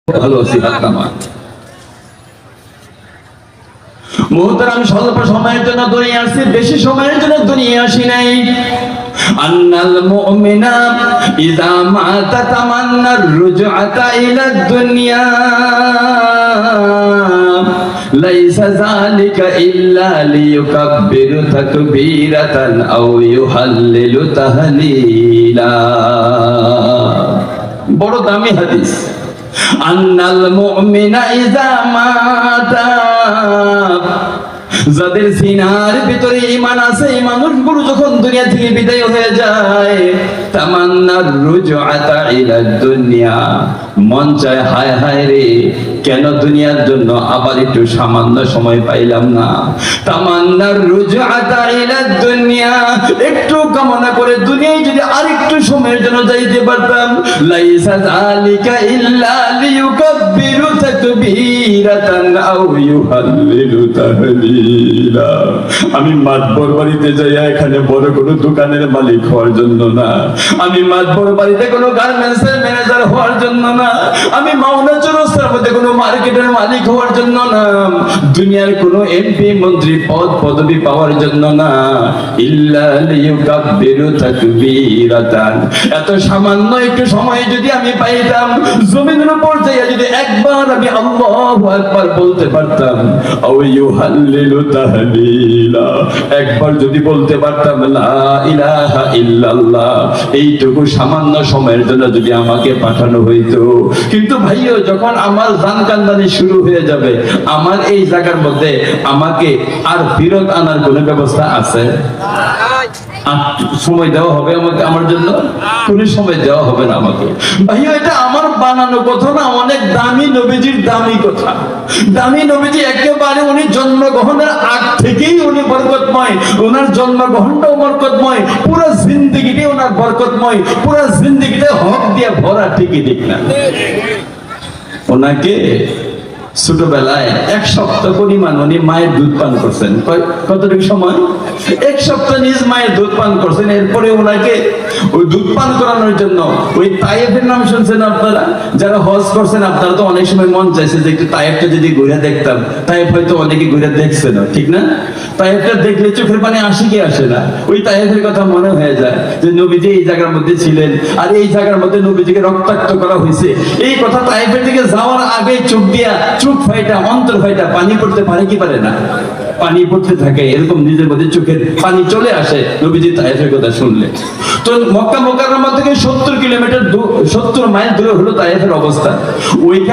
ভালো আছি হাতনামা মুহতারাম স্বল্প সময়ের জন্য দুনিয়া আসছি, বেশি সময়ের জন্য দুনিয়া আসি নাই। আন্নাল মুমিনা ইযা মাতা তামান্না রুজআতা ইলা দুনিয়া লাইসা যালিকা ইল্লা লিয়ুকাব্বিরু তাকবীরাতান আও ইউহাল্লিলু তাহলীলা। বড় দামি হাদিস। আন্নাল মুমিনা ইযা মাতা, যাদের সিনার ভিতরে ঈমান আছে এই মানুষগুলো যখন দুনিয়া থেকে বিদায় হয়ে যায়, তামান্নার রুজআতা ইলা দুনিয়া, মন চায় হায় হায় রে কেন দুনিয়ার জন্য আবার একটু সামান্য সময় পাইলাম না। তামান্নার রুজআতা ইলা দুনিয়া, একটু কামনা করে দুনিয়ায় যদি আরেকটু সময়ের জন্য যাইতে পারতাম। লাইসা যালিকা ইল্লা লিয়ুকাব্বিরু তাকবীরাতান আও ইউহাল্লিলু তাহলীলা। আমি মাতবর বাড়িতে যাই এখানে বড় কোনো দোকানের মালিক হওয়ার জন্য না, আমি মাতবর বাড়িতে কোনো গার্মেন্টসের ম্যানেজার হওয়ার জন্য না, আমি মাওনা চৌরাস্তার মধ্যে কোনো মার্কেটের মালিক হওয়ার জন্য না, দুনিয়ার কোনো এমপি মন্ত্রী পদ পদবি পাওয়ার জন্য না। ইল্লা লিয়ুকাব্বিরু তাকবীরাতান, এত সামান্য একটু সময় যদি আমি পাইতাম, জমিনের উপর যাইয়া যদি একবার আমি আল্লাহু আকবার বলতে পারতাম, আও ইউহাল্লিলু তাহলীলা, একবার যদি বলতে পারতাম লা ইলাহা ইল্লাল্লাহ, এইটুকু সামান্য সময়ের জন্য যদি আমাকে পাঠানো হইতো। কিন্তু ভাইও যখন আমার জান কান্দানি শুরু হয়ে যাবে, আমার এই জায়গার মধ্যে আমাকে আর ফিরত আনার কোনো ব্যবস্থা আছে? সময় দেওয়া হবে আমাকে? আমার জন্য কোনো সময় দেওয়া হবে না আমাকে। ভাইয়া এটা আমার বানানো কথা না, অনেক দামি নবীজির দামি কথা। দামি নবীজি একেবারে উনি জন্মগ্রহণের আগ থেকেই উনি বরকতময়, ওনার জন্মগ্রহণটাও বরকতময়, পুরো জিন্দেগিটাই ওনার বরকতময়, পুরো জিন্দেগিটা হক দিয়ে ভরা, ঠিকই ঠিক না? ওনাকে ছোটবেলায় 1 সপ্তাহ পরিমাণ উনি মায়ের দুধ পান করছেন। কতটুকু সময়? 1 সপ্তাহ নিজ মায়ের দুধ পান করছেন। এরপরে ওনাকে ওই দুধ পান করানোর জন্য ওই তায়েফের নাম শুনছেন আপনারা? যারা হজ করছেন আপনারা তো অনেক সময় মন চাইছে যে একটু তায়েফটা যদি ঘুরে দেখতাম। তায়েফ হয়তো অনেকে ঘুরে দেখছেন, ঠিক না? তায়েফটা দেখলে চোখের পানি আসে কি আসে না? ওই তায়েফের কথা মনে হয়ে যায় যে নবীজি এই জায়গার মধ্যে ছিলেন, আর এই জায়গার মধ্যে নবীজিকে রক্তাক্ত করা হয়েছে। এই কথা তায়েফের দিকে যাওয়ার আগে চোখ দিয়া চোখ ফাইটা, অন্তর ফাইটা পানি পড়তে পারে কি পারে না? পানি পড়তে থাকে, এরকম নিজের মধ্যে চোখের পানি চলে আসে নবীজি তায়েফের কথা শুনলে। তো মক্কা মুকাররমা থেকে 70 কিলোমিটার 70 মাইল দূরে হলো তায়েফের অবস্থা। ওইখানে